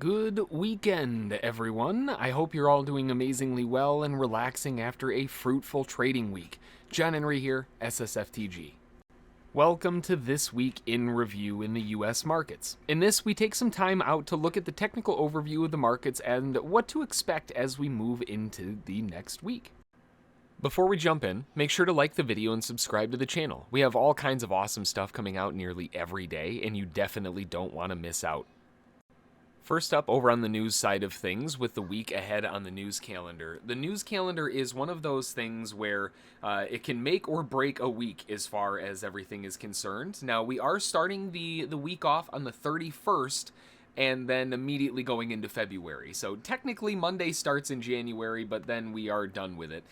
Good weekend, everyone. I hope you're all doing amazingly well and relaxing after a fruitful trading week. John Henry here, SSFTG. Welcome to This Week in Review in the US markets. In this, we take some time out to look at the technical overview of the markets and what to expect as we move into the next week. Before we jump in, make sure to like the video and subscribe to the channel. We have all kinds of awesome stuff coming out nearly every day, and you definitely don't want to miss out. First up, over on the news side of things, with the week ahead on the news calendar. The news calendar is one of those things where it can make or break a week as far as everything is concerned. Now, we are starting the week off on the 31st, and then immediately going into February. So technically, Monday starts in January, but then we are done with it.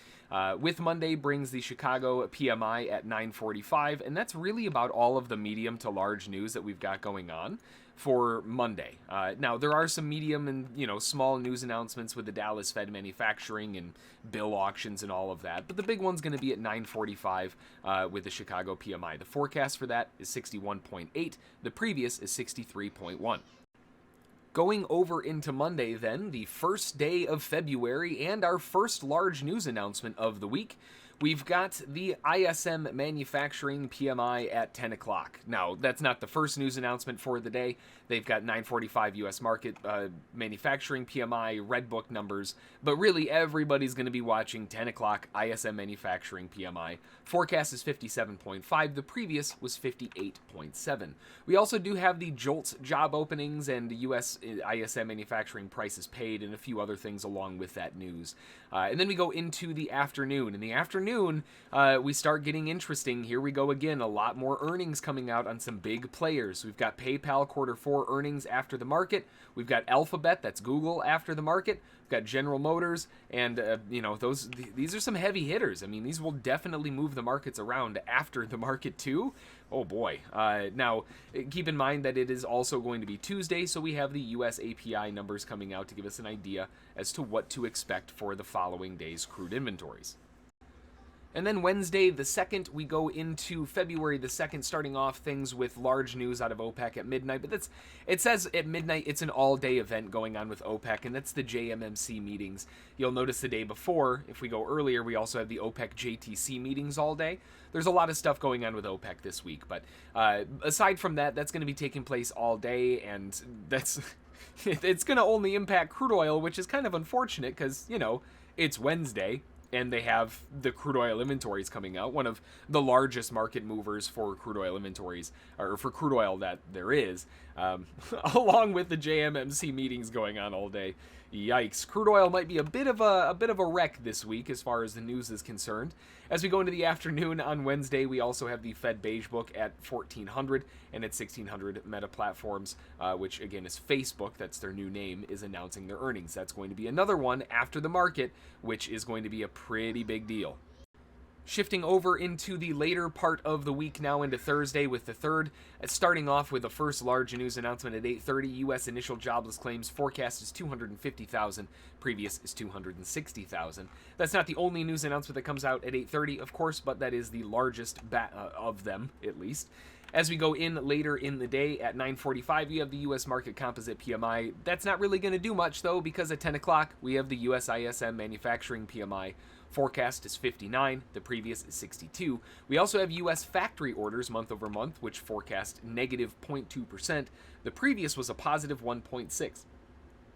With Monday brings the Chicago PMI at 945, and that's really about all of the medium to large news that we've got going on for Monday. Now, there are some medium and small news announcements with the Dallas Fed manufacturing and bill auctions and all of that, but the big one's going to be at 945 with the Chicago PMI. The forecast for that is 61.8. The previous is 63.1. Going over into Monday then, the first day of February and our first large news announcement of the week, we've got the ISM manufacturing PMI at 10 o'clock. Now, that's not the first news announcement for the day. They've got 945 U.S. market manufacturing PMI, Red Book numbers, but really everybody's going to be watching 10 o'clock ISM manufacturing PMI. Forecast is 57.5. The previous was 58.7. We also do have the JOLTS job openings and the U.S. ISM manufacturing prices paid and a few other things along with that news. And then we go into the afternoon. In the afternoon, we start getting interesting. Here we go again. A lot more earnings coming out on some big players. We've got PayPal Q4 earnings after the market. We've got Alphabet, that's Google, after the market. We've got General Motors, and these are some heavy hitters. I mean, these will definitely move the markets around after the market too. Oh boy. Now, keep in mind that it is also going to be Tuesday, so we have the US API numbers coming out to give us an idea as to what to expect for the following day's crude inventories. And then Wednesday the 2nd, we go into February the 2nd, starting off things with large news out of OPEC at midnight. But it says at midnight it's an all-day event going on with OPEC, and that's the JMMC meetings. You'll notice the day before, if we go earlier, we also have the OPEC JTC meetings all day. There's a lot of stuff going on with OPEC this week, but aside from that, that's going to be taking place all day, and it's going to only impact crude oil, which is kind of unfortunate because, it's Wednesday. And they have the crude oil inventories coming out, one of the largest market movers for crude oil inventories, or for crude oil that there is, along with the JMMC meetings going on all day. Yikes. Crude oil might be a bit of a wreck this week as far as the news is concerned. As we go into the afternoon on Wednesday, we also have the Fed Beige Book at 1400 and at 1600 Meta Platforms, which again is Facebook, that's their new name, is announcing their earnings. That's going to be another one after the market, which is going to be a pretty big deal. Shifting over into the later part of the week now into Thursday with the 3rd, starting off with the first large news announcement at 8:30. U.S. initial jobless claims forecast is 250,000. Previous is 260,000. That's not the only news announcement that comes out at 8:30, of course, but that is the largest of them, at least. As we go in later in the day at 9:45, you have the U.S. market composite PMI. That's not really going to do much, though, because at 10 o'clock, we have the U.S. ISM manufacturing PMI. Forecast is 59. The previous is 62. We also have U.S. factory orders month over month, which forecast negative 0.2%. The previous was a positive 1.6.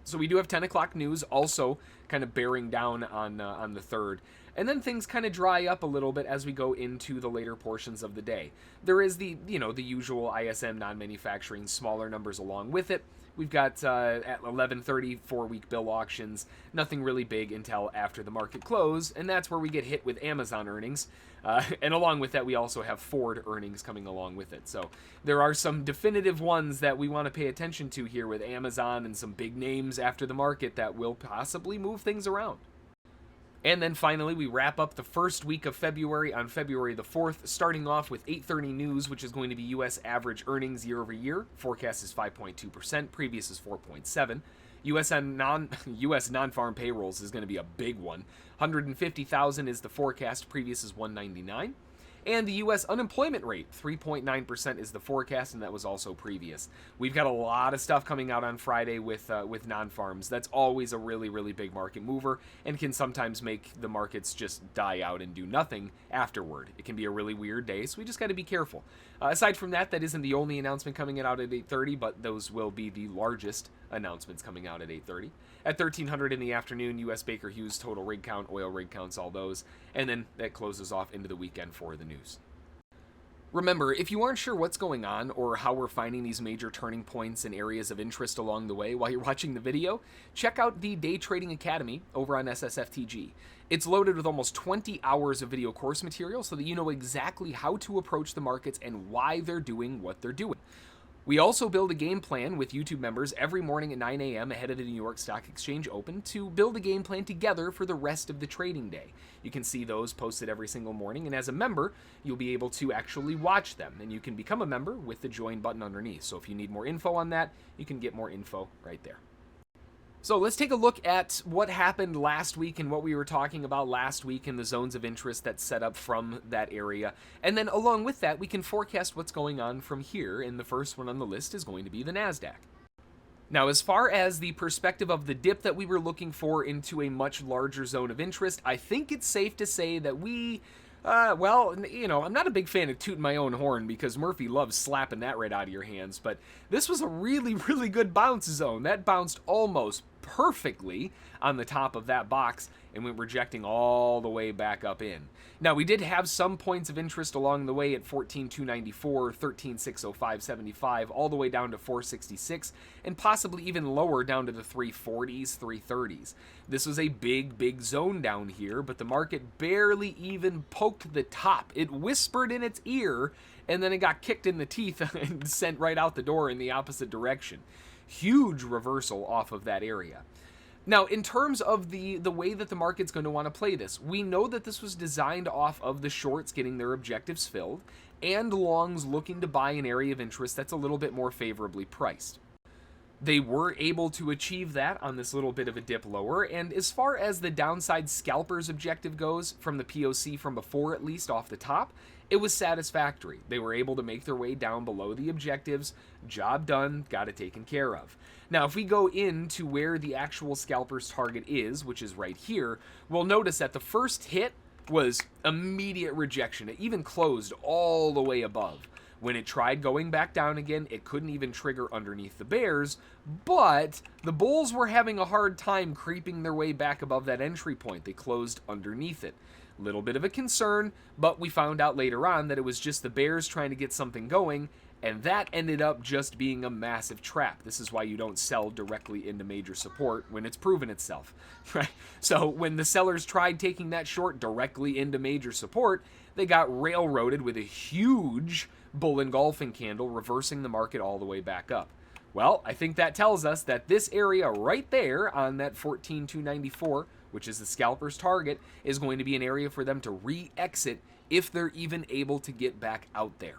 So we do have 10 o'clock news also kind of bearing down on the 3rd. And then things kind of dry up a little bit as we go into the later portions of the day. There is the usual ISM non-manufacturing smaller numbers along with it. We've got at 11:30 4-week bill auctions. Nothing really big until after the market close, and that's where we get hit with Amazon earnings. And along with that, we also have Ford earnings coming along with it. So there are some definitive ones that we want to pay attention to here with Amazon and some big names after the market that will possibly move things around. And then finally, we wrap up the first week of February on February the 4th, starting off with 8:30 news, which is going to be U.S. average earnings year over year. Forecast is 5.2%. Previous is 4.7. U.S. non-farm payrolls is going to be a big one. 150,000 is the forecast. Previous is 199. And the U.S. unemployment rate, 3.9% is the forecast, and that was also previous. We've got a lot of stuff coming out on Friday with non-farms. That's always a really, really big market mover and can sometimes make the markets just die out and do nothing afterward. It can be a really weird day, so we just got to be careful. Aside from that, that isn't the only announcement coming out at 8:30, but those will be the largest announcements coming out at 8:30. At 1300 in the afternoon, U.S. Baker Hughes total rig count, oil rig counts, all those, and then that closes off into the weekend for the news. Remember, if you aren't sure what's going on or how we're finding these major turning points and areas of interest along the way while you're watching the video, check out the Day Trading Academy over on SSFTG. It's loaded with almost 20 hours of video course material so that you know exactly how to approach the markets and why they're doing what they're doing. We also build a game plan with YouTube members every morning at 9 a.m. ahead of the New York Stock Exchange Open to build a game plan together for the rest of the trading day. You can see those posted every single morning, and as a member, you'll be able to actually watch them, and you can become a member with the join button underneath. So if you need more info on that, you can get more info right there. So let's take a look at what happened last week and what we were talking about last week in the zones of interest that set up from that area. And then along with that, we can forecast what's going on from here. And the first one on the list is going to be the Nasdaq. Now, as far as the perspective of the dip that we were looking for into a much larger zone of interest, I think it's safe to say that well, you know, I'm not a big fan of tooting my own horn because Murphy loves slapping that right out of your hands, but this was a really, really good bounce zone. That bounced almost perfectly on the top of that box and went rejecting all the way back up in. Now, we did have some points of interest along the way at 14,294, 13,605.75, all the way down to 466, and possibly even lower down to the 340s, 330s. This was a big, big zone down here, but the market barely even poked the top. It whispered in its ear, and then it got kicked in the teeth and sent right out the door in the opposite direction. Huge reversal off of that area. Now, in terms of the way that the market's going to want to play this, we know that this was designed off of the shorts getting their objectives filled and longs looking to buy an area of interest that's a little bit more favorably priced. They were able to achieve that on this little bit of a dip lower, and as far as the downside scalpers objective goes, from the POC from before at least off the top, it was satisfactory. They were able to make their way down below the objectives. Job done, got it taken care of. Now, if we go into where the actual scalper's target is, which is right here, we'll notice that the first hit was immediate rejection. It even closed all the way above. When it tried going back down again, it couldn't even trigger underneath the bears, but the bulls were having a hard time creeping their way back above that entry point. They closed underneath it. Little bit of a concern, but we found out later on that it was just the bears trying to get something going, and that ended up just being a massive trap. This is why you don't sell directly into major support when it's proven itself, right? So when the sellers tried taking that short directly into major support, they got railroaded with a huge bull engulfing candle, reversing the market all the way back up. Well, I think that tells us that this area right there on that 14,294, which is the scalper's target, is going to be an area for them to re-exit if they're even able to get back out there.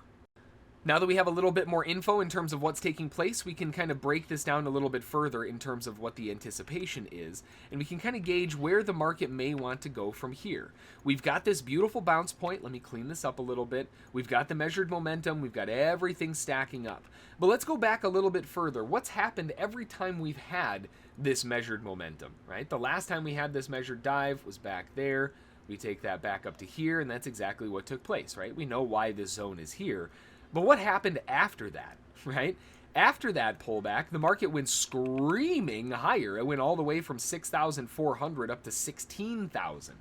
Now that we have a little bit more info in terms of what's taking place, we can kind of break this down a little bit further in terms of what the anticipation is, and we can kind of gauge where the market may want to go from here. We've got this beautiful bounce point. Let me clean this up a little bit. We've got the measured momentum. We've got everything stacking up. But let's go back a little bit further. What's happened every time we've had this measured momentum, right? The last time we had this measured dive was back there. We take that back up to here, and that's exactly what took place, right? We know why this zone is here. But what happened after that, right? After that pullback, the market went screaming higher. It went all the way from 6,400 up to 16,000.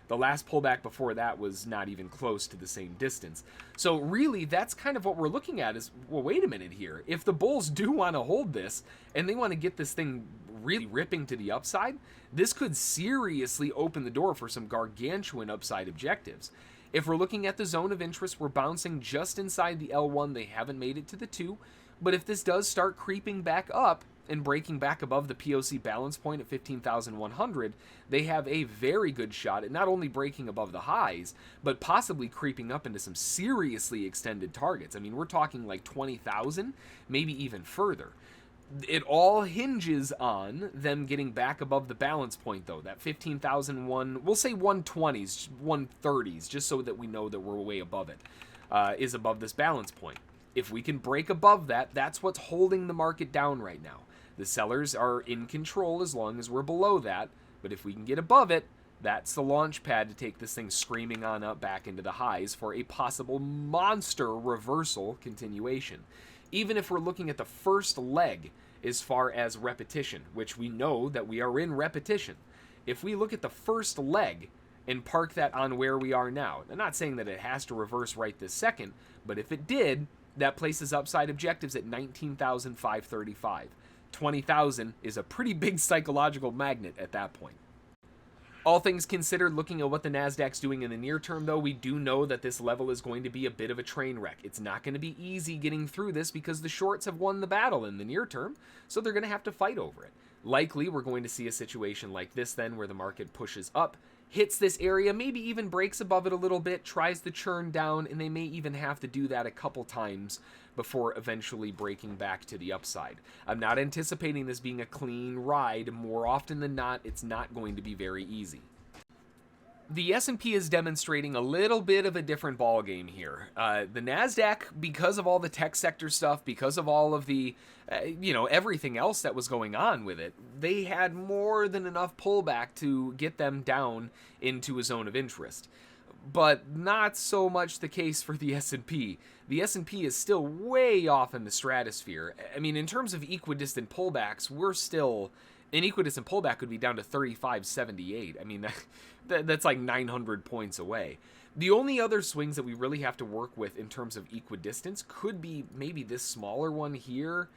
The last pullback before that was not even close to the same distance. So really, that's kind of what we're looking at is, well, wait a minute here. If the bulls do want to hold this and they want to get this thing really ripping to the upside, this could seriously open the door for some gargantuan upside objectives. If we're looking at the zone of interest, we're bouncing just inside the L1. They haven't made it to the 2. But if this does start creeping back up and breaking back above the POC balance point at 15,100, they have a very good shot at not only breaking above the highs, but possibly creeping up into some seriously extended targets. I mean, we're talking like 20,000, maybe even further. It all hinges on them getting back above the balance point, though. That 15,001, we'll say 120s, 130s, just so that we know that we're way above it, is above this balance point. If we can break above that, that's what's holding the market down right now. The sellers are in control as long as we're below that, but if we can get above it, that's the launch pad to take this thing screaming on up back into the highs for a possible monster reversal continuation. Even if we're looking at the first leg as far as repetition, which we know that we are in repetition, if we look at the first leg and park that on where we are now, I'm not saying that it has to reverse right this second, but if it did, that places upside objectives at 19,535. 20,000 is a pretty big psychological magnet at that point. All things considered, looking at what the Nasdaq's doing in the near term, though, we do know that this level is going to be a bit of a train wreck. It's not going to be easy getting through this because the shorts have won the battle in the near term, so they're going to have to fight over it. Likely, we're going to see a situation like this then, where the market pushes up, hits this area, maybe even breaks above it a little bit, tries to churn down, and they may even have to do that a couple times before eventually breaking back to the upside. I'm not anticipating this being a clean ride. More often than not, it's not going to be very easy. The S&P is demonstrating a little bit of a different ballgame here. The Nasdaq, because of all the tech sector stuff, because of all of the, everything else that was going on with it, they had more than enough pullback to get them down into a zone of interest. But not so much the case for the S&P. The S&P is still way off in the stratosphere. I mean, in terms of equidistant pullbacks, we're still... An equidistant pullback would be down to 35.78. I mean, that's like 900 points away. The only other swings that we really have to work with in terms of equidistance could be maybe this smaller one here,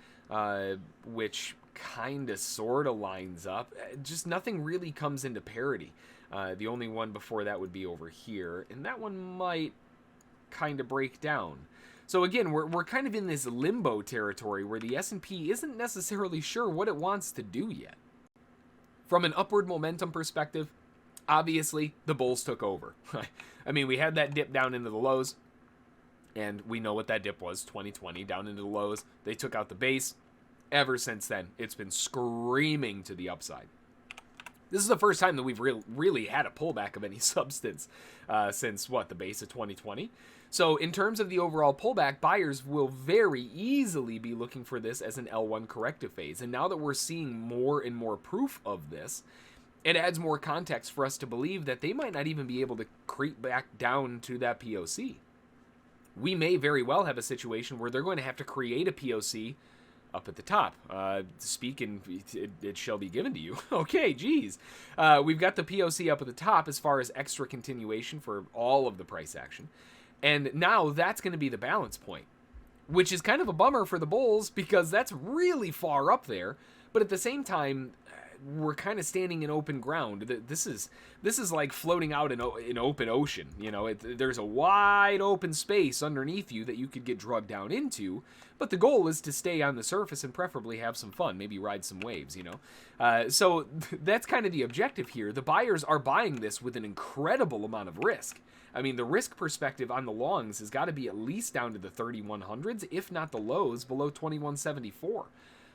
which kind of sort of lines up. Just nothing really comes into parity. The only one before that would be over here, and that one might kind of break down. So again, we're kind of in this limbo territory where the S&P isn't necessarily sure what it wants to do yet. From an upward momentum perspective, obviously, the bulls took over. I mean, we had that dip down into the lows, and we know what that dip was, 2020, down into the lows. They took out the base. Ever since then, it's been screaming to the upside. This is the first time that we've really had a pullback of any substance since, the base of 2020. So in terms of the overall pullback, buyers will very easily be looking for this as an L1 corrective phase. And now that we're seeing more and more proof of this, it adds more context for us to believe that they might not even be able to creep back down to that POC. We may very well have a situation where they're going to have to create a POC up at the top. Speak and it shall be given to you. Okay, geez. We've got the POC up at the top as far as extra continuation for all of the price action. And now that's going to be the balance point, which is kind of a bummer for the bulls because that's really far up there. But at the same time, we're kind of standing in open ground. This is like floating out in open ocean. There's a wide open space underneath you that you could get drugged down into. But the goal is to stay on the surface and preferably have some fun, maybe ride some waves, So that's kind of the objective here. The buyers are buying this with an incredible amount of risk. I mean, the risk perspective on the longs has got to be at least down to the 3100s, if not the lows below 2174.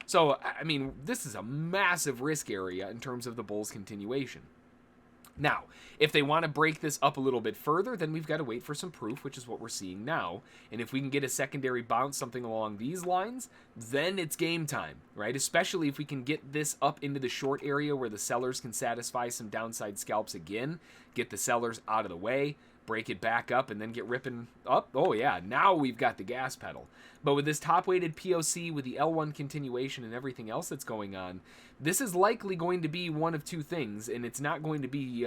So, I mean, this is a massive risk area in terms of the bulls' continuation. Now, if they want to break this up a little bit further, then we've got to wait for some proof, which is what we're seeing now. And if we can get a secondary bounce, something along these lines, then it's game time, right? Especially if we can get this up into the short area where the sellers can satisfy some downside scalps again, get the sellers out of the way, break it back up, and then get ripping up. Oh yeah, now we've got the gas pedal. But with this top-weighted POC, with the L1 continuation and everything else that's going on, this is likely going to be one of two things, and it's not going to be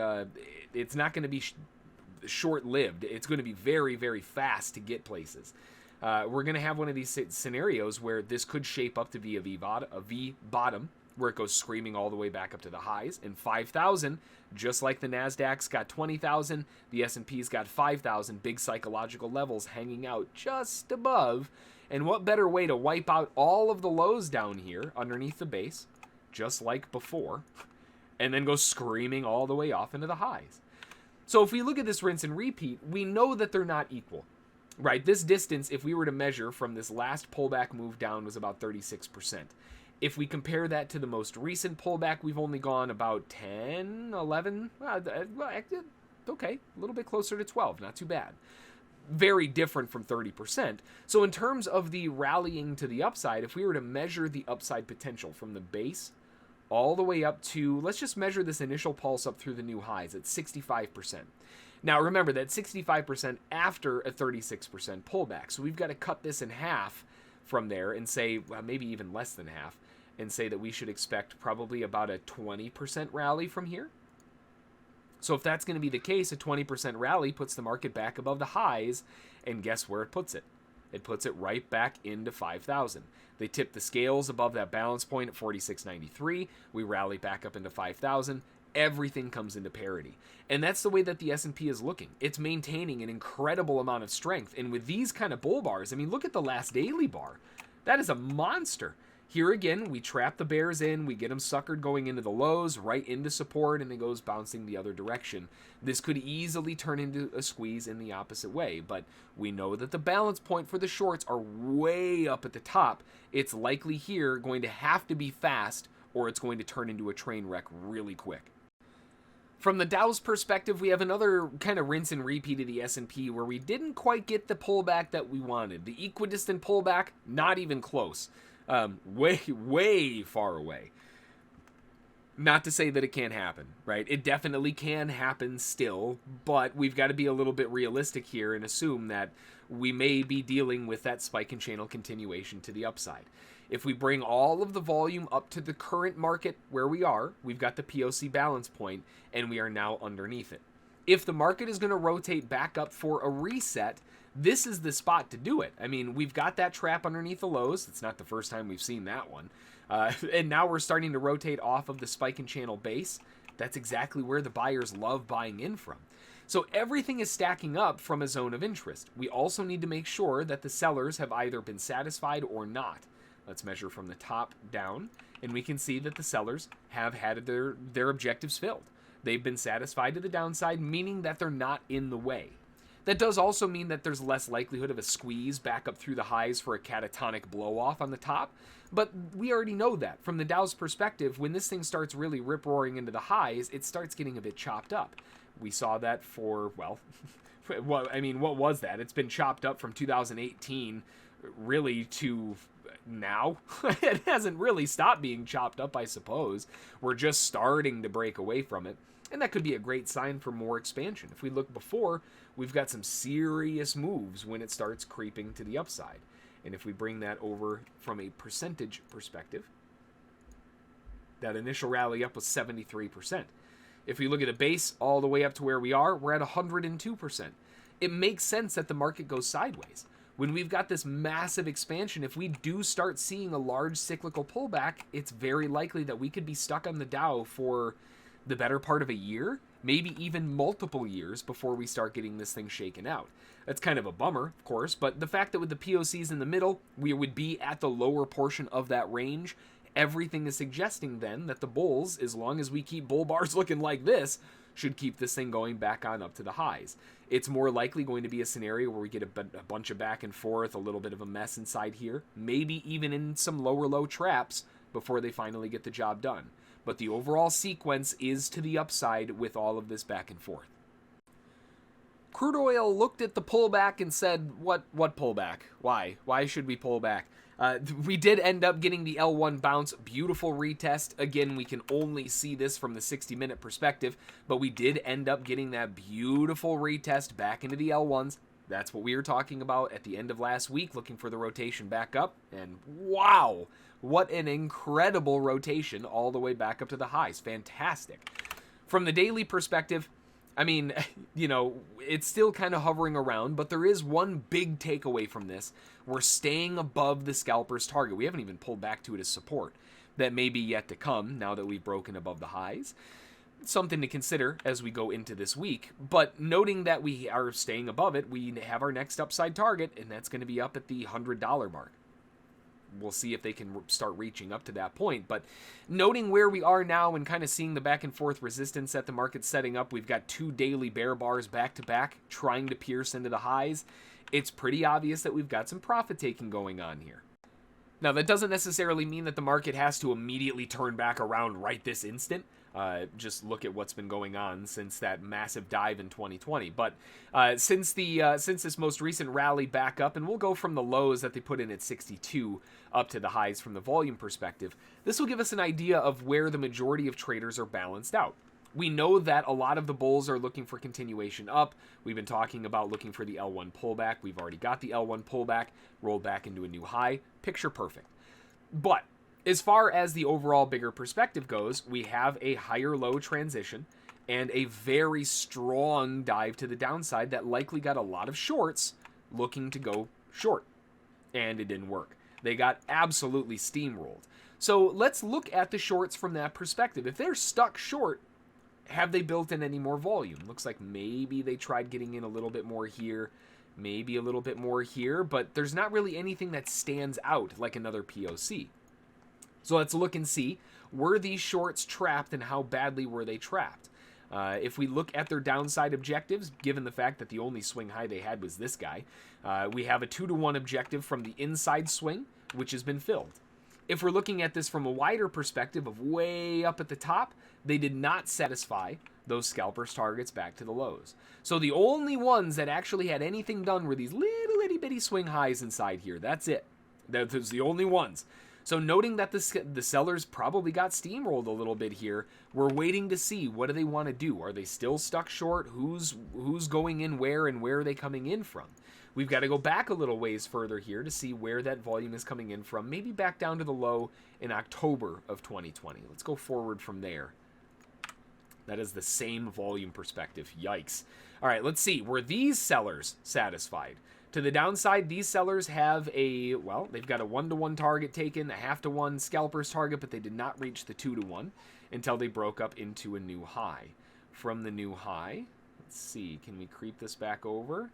short-lived. It's going to be very, very fast to get places. We're going to have one of these scenarios where this could shape up to be a V bottom, where it goes screaming all the way back up to the highs, and 5,000, just like the Nasdaq's got 20,000, the S&P's got 5,000, big psychological levels hanging out just above. And what better way to wipe out all of the lows down here underneath the base, just like before, and then go screaming all the way off into the highs. So if we look at this rinse and repeat, we know that they're not equal. Right, this distance, if we were to measure from this last pullback move down, was about 36%. If we compare that to the most recent pullback, we've only gone about 10, 11, okay, a little bit closer to 12, not too bad. Very different from 30%. So in terms of the rallying to the upside, if we were to measure the upside potential from the base all the way up to, let's just measure this initial pulse up through the new highs at 65%. Now remember that 65% after a 36% pullback. So we've got to cut this in half from there and say, well, maybe even less than half, and say that we should expect probably about a 20% rally from here. So if that's going to be the case, a 20% rally puts the market back above the highs, and guess where it puts it? It puts it right back into 5,000. They tip the scales above that balance point at 46.93. We rally back up into 5,000. Everything comes into parity. And that's the way that the S&P is looking. It's maintaining an incredible amount of strength. And with these kind of bull bars, I mean, look at the last daily bar. That is a monster. Here again, we trap the bears in, we get them suckered going into the lows, right into support, and it goes bouncing the other direction. This could easily turn into a squeeze in the opposite way, but we know that the balance point for the shorts are way up at the top. It's likely here going to have to be fast, or it's going to turn into a train wreck really quick. From the Dow's perspective, we have another kind of rinse and repeat of the S&P where we didn't quite get the pullback that we wanted. The equidistant pullback, not even close. Way far away. Not to say that it can't happen, right? It definitely can happen still, but we've got to be a little bit realistic here and assume that we may be dealing with that spike and channel continuation to the upside. If we bring all of the volume up to the current market where we are, we've got the POC balance point, and we are now underneath it. If the market is going to rotate back up for a reset, this is the spot to do it. I mean, we've got that trap underneath the lows. It's not the first time we've seen that one. And now we're starting to rotate off of the spike and channel base. That's exactly where the buyers love buying in from. So everything is stacking up from a zone of interest. We also need to make sure that the sellers have either been satisfied or not. Let's measure from the top down, and we can see that the sellers have had their objectives filled. They've been satisfied to the downside, meaning that they're not in the way. That does also mean that there's less likelihood of a squeeze back up through the highs for a catatonic blow-off on the top, but we already know that. From the Dow's perspective, when this thing starts really rip-roaring into the highs, it starts getting a bit chopped up. We saw that for, well, I mean, what was that? It's been chopped up from 2018 really to now. It hasn't really stopped being chopped up, I suppose. We're just starting to break away from it. And that could be a great sign for more expansion. If we look before, we've got some serious moves when it starts creeping to the upside. And if we bring that over from a percentage perspective, that initial rally up was 73%. If we look at the base all the way up to where we are, we're at 102%. It makes sense that the market goes sideways. When we've got this massive expansion, if we do start seeing a large cyclical pullback, it's very likely that we could be stuck on the Dow for the better part of a year, maybe even multiple years before we start getting this thing shaken out. That's kind of a bummer, of course, but the fact that with the POCs in the middle, we would be at the lower portion of that range, everything is suggesting then that the bulls, as long as we keep bull bars looking like this, should keep this thing going back on up to the highs. It's more likely going to be a scenario where we get a bunch of back and forth, a little bit of a mess inside here, maybe even in some lower low traps before they finally get the job done. But the overall sequence is to the upside with all of this back and forth. Crude oil looked at the pullback and said, what pullback? Why? Why should we pull back? We did end up getting the L1 bounce, beautiful retest. Again, we can only see this from the 60-minute perspective, but we did end up getting that beautiful retest back into the L1s. That's what we were talking about at the end of last week, looking for the rotation back up, and wow, what an incredible rotation all the way back up to the highs. Fantastic. From the daily perspective, I mean, you know, it's still kind of hovering around, but there is one big takeaway from this. We're staying above the scalper's target. We haven't even pulled back to it as support. That may be yet to come now that we've broken above the highs. Something to consider as we go into this week. But noting that we are staying above it, we have our next upside target, and that's going to be up at the $100 mark. We'll see if they can start reaching up to that point. But noting where we are now and kind of seeing the back and forth resistance that the market's setting up, we've got two daily bear bars back to back trying to pierce into the highs. It's pretty obvious that we've got some profit taking going on here. Now, that doesn't necessarily mean that the market has to immediately turn back around right this instant. Just look at what's been going on since that massive dive in 2020. But since this most recent rally back up, and we'll go from the lows that they put in at 62 up to the highs from the volume perspective, this will give us an idea of where the majority of traders are balanced out. We know that a lot of the bulls are looking for continuation up. We've been talking about looking for the L1 pullback. We've already got the L1 pullback, rolled back into a new high. Picture perfect. But as far as the overall bigger perspective goes, we have a higher low transition and a very strong dive to the downside that likely got a lot of shorts looking to go short. And it didn't work. They got absolutely steamrolled. So let's look at the shorts from that perspective. If they're stuck short, have they built in any more volume? Looks like maybe they tried getting in a little bit more here, maybe a little bit more here, but there's not really anything that stands out like another POC. So let's look and see, were these shorts trapped and how badly were they trapped? If we look at their downside objectives, given the fact that the only swing high they had was this guy, we have a 2-to-1 objective from the inside swing, which has been filled. If we're looking at this from a wider perspective of way up at the top, they did not satisfy those scalpers targets back to the lows. So the only ones that actually had anything done were these little itty bitty swing highs inside here. That's it. Those are the only ones. So noting that the sellers probably got steamrolled a little bit here, we're waiting to see what do they want to do. Are they still stuck short? Who's going in where and where are they coming in from? We've got to go back a little ways further here to see where that volume is coming in from. Maybe back down to the low in October of 2020. Let's go forward from there. That is the same volume perspective. Yikes. All right, let's see. Were these sellers satisfied? To the downside, these sellers have they've got a 1-to-1 target taken, a 1/2-to-1 scalpers target, but they did not reach the 2-to-1 until they broke up into a new high. From the new high, let's see, can we creep this back over?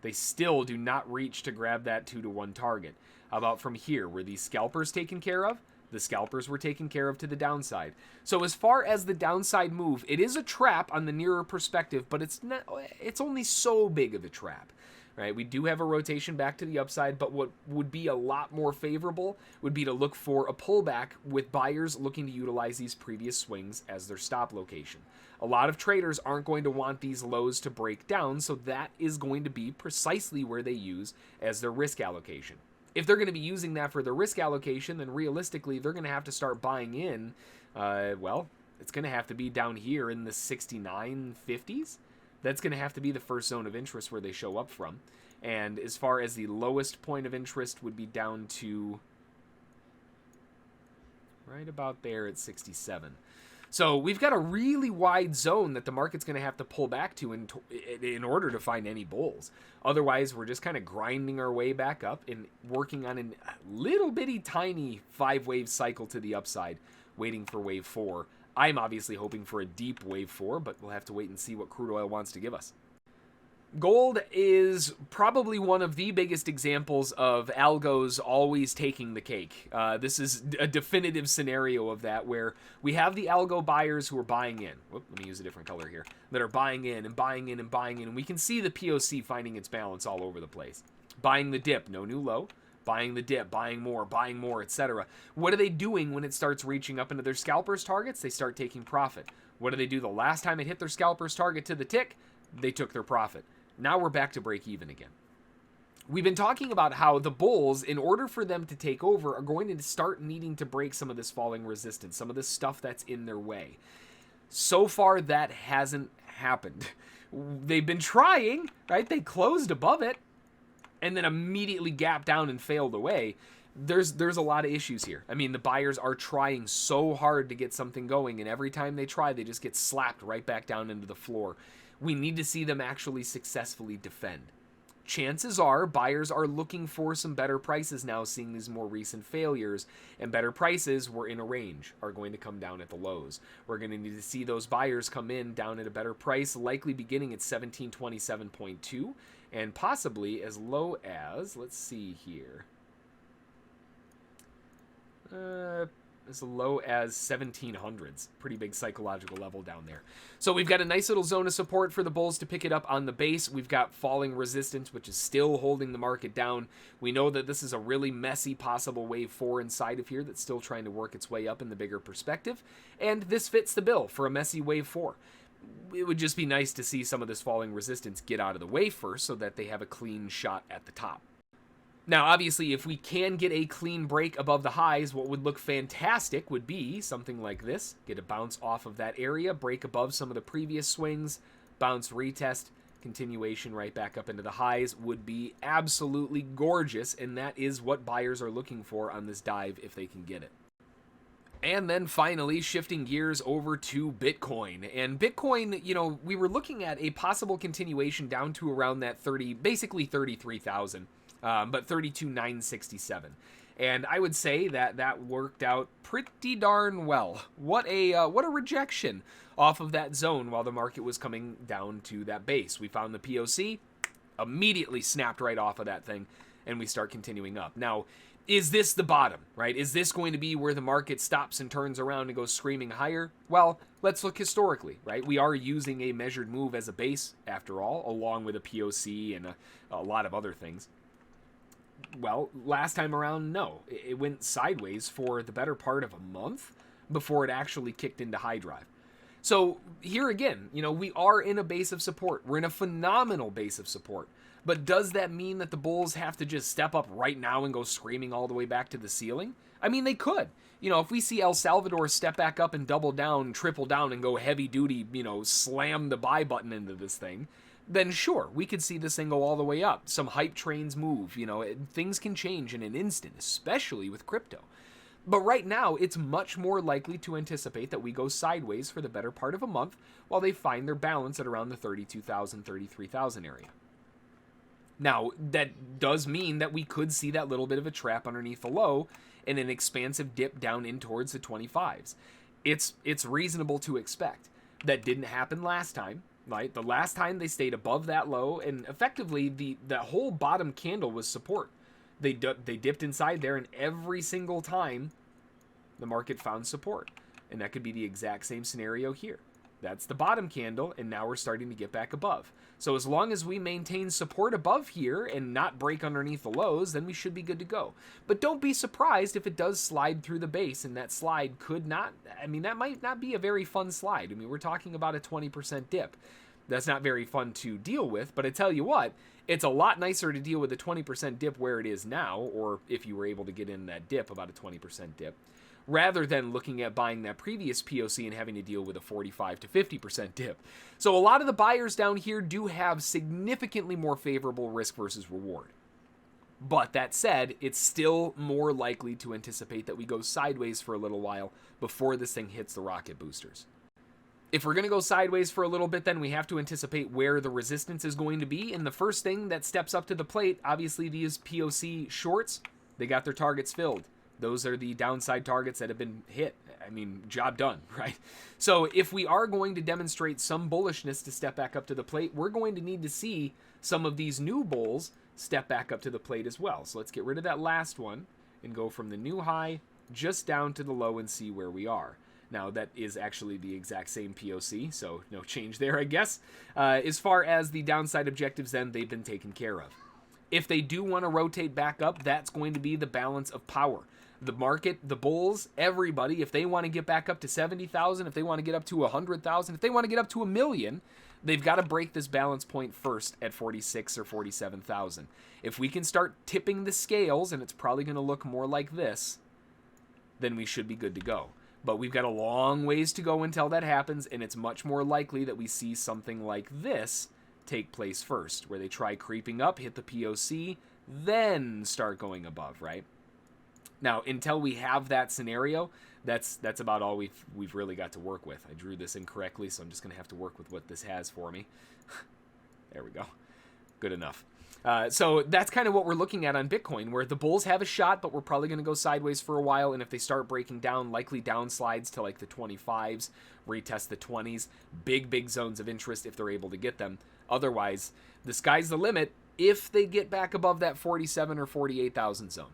They still do not reach to grab that 2-to-1 target. How about from here? Were these scalpers taken care of? The scalpers were taken care of to the downside. So as far as the downside move, it is a trap on the nearer perspective, but it's only so big of a trap. Right? We do have a rotation back to the upside, but what would be a lot more favorable would be to look for a pullback with buyers looking to utilize these previous swings as their stop location. A lot of traders aren't going to want these lows to break down, so that is going to be precisely where they use as their risk allocation. If they're going to be using that for their risk allocation, then realistically, they're going to have to start buying in, it's going to have to be down here in the 69.50s. That's going to have to be the first zone of interest where they show up from. And as far as the lowest point of interest would be down to right about there at 67. So we've got a really wide zone that the market's going to have to pull back to in order to find any bulls. Otherwise, we're just kind of grinding our way back up and working on a little bitty tiny 5-wave cycle to the upside, waiting for wave 4. I'm obviously hoping for a deep wave 4, but we'll have to wait and see what crude oil wants to give us. Gold is probably one of the biggest examples of algos always taking the cake. This is a definitive scenario of that, where we have the algo buyers who are buying in. Let me use a different color here. That are buying in and buying in and buying in. And we can see the POC finding its balance all over the place. Buying the dip, no new low. Buying the dip, buying more, etc. What are they doing when it starts reaching up into their scalpers targets? They start taking profit. What do they do the last time it hit their scalpers target to the tick? They took their profit. Now we're back to break even again. We've been talking about how the bulls, in order for them to take over, are going to start needing to break some of this falling resistance, some of this stuff that's in their way. So far, that hasn't happened. They've been trying, right? They closed above it and then immediately gapped down and failed away. There's a lot of issues here. I mean, the buyers are trying so hard to get something going, and every time they try, they just get slapped right back down into the floor. We need to see them actually successfully defend. Chances are buyers are looking for some better prices now, seeing these more recent failures, and better prices, we're in a range, are going to come down at the lows. We're going to need to see those buyers come in down at a better price, likely beginning at 1727.2, and possibly as low as, let's see here, as low as 1700s. Pretty big psychological level down there. So we've got a nice little zone of support for the bulls to pick it up on the base. We've got falling resistance, which is still holding the market down. We know that this is a really messy possible wave 4 inside of here that's still trying to work its way up in the bigger perspective. And this fits the bill for a messy wave 4. It would just be nice to see some of this falling resistance get out of the way first so that they have a clean shot at the top. Now, obviously, if we can get a clean break above the highs, what would look fantastic would be something like this. Get a bounce off of that area, break above some of the previous swings, bounce, retest, continuation right back up into the highs would be absolutely gorgeous, and that is what buyers are looking for on this dive if they can get it. And then finally, shifting gears over to Bitcoin. And Bitcoin, you know, we were looking at a possible continuation down to around that basically 33,000. But 32,967, and I would say that that worked out pretty darn well. What a rejection off of that zone while the market was coming down to that base. We found the POC, immediately snapped right off of that thing, and we start continuing up. Now, is this the bottom, right? Is this going to be where the market stops and turns around and goes screaming higher? Well, let's look historically, right? We are using a measured move as a base, after all, along with a POC and a lot of other things. Well, last time around, no. It went sideways for the better part of a month before it actually kicked into high drive. So here again, you know, we are in a base of support. We're in a phenomenal base of support. But does that mean that the bulls have to just step up right now and go screaming all the way back to the ceiling? I mean, they could. You know, if we see El Salvador step back up and double down, triple down, and go heavy duty, you know, slam the buy button into this thing, then sure, we could see this thing go all the way up. Some hype trains move, you know, things can change in an instant, especially with crypto. But right now, it's much more likely to anticipate that we go sideways for the better part of a month while they find their balance at around the 32,000, 33,000 area. Now, that does mean that we could see that little bit of a trap underneath the low and an expansive dip down in towards the 25s. It's reasonable to expect. That didn't happen last time. Right, the last time they stayed above that low, and effectively that whole bottom candle was support. They dipped inside there, and every single time the market found support. And that could be the exact same scenario here. That's the bottom candle, and now we're starting to get back above. So as long as we maintain support above here and not break underneath the lows, then we should be good to go. But don't be surprised if it does slide through the base, and that slide could not, I mean, that might not be a very fun slide. I mean, we're talking about a 20% dip. That's not very fun to deal with, but I tell you what, it's a lot nicer to deal with a 20% dip where it is now, or if you were able to get in that dip, about a 20% dip, rather than looking at buying that previous POC and having to deal with a 45 to 50% dip. So a lot of the buyers down here do have significantly more favorable risk versus reward. But that said, it's still more likely to anticipate that we go sideways for a little while before this thing hits the rocket boosters. If we're going to go sideways for a little bit, then we have to anticipate where the resistance is going to be. And the first thing that steps up to the plate, obviously these POC shorts, they got their targets filled. Those are the downside targets that have been hit. I mean, job done, right? So if we are going to demonstrate some bullishness to step back up to the plate, we're going to need to see some of these new bulls step back up to the plate as well. So let's get rid of that last one and go from the new high just down to the low and see where we are. Now, that is actually the exact same POC, so no change there, I guess. As far as the downside objectives, then, they've been taken care of. If they do want to rotate back up, that's going to be the balance of power. The market, the bulls, everybody, if they want to get back up to 70,000, if they want to get up to 100,000, if they want to get up to 1 million, they've got to break this balance point first at 46 or 47,000. If we can start tipping the scales, and it's probably going to look more like this, then we should be good to go. But we've got a long ways to go until that happens, and it's much more likely that we see something like this take place first, where they try creeping up, hit the POC, then start going above, right? Now, until we have that scenario, that's about all we've really got to work with. I drew this incorrectly, so I'm just going to have to work with what this has for me. There we go. Good enough. So that's kind of what we're looking at on Bitcoin, where the bulls have a shot, but we're probably going to go sideways for a while. And if they start breaking down, likely downslides to like the 25s, retest the 20s, big zones of interest if they're able to get them. Otherwise, the sky's the limit if they get back above that 47 or 48,000 zone.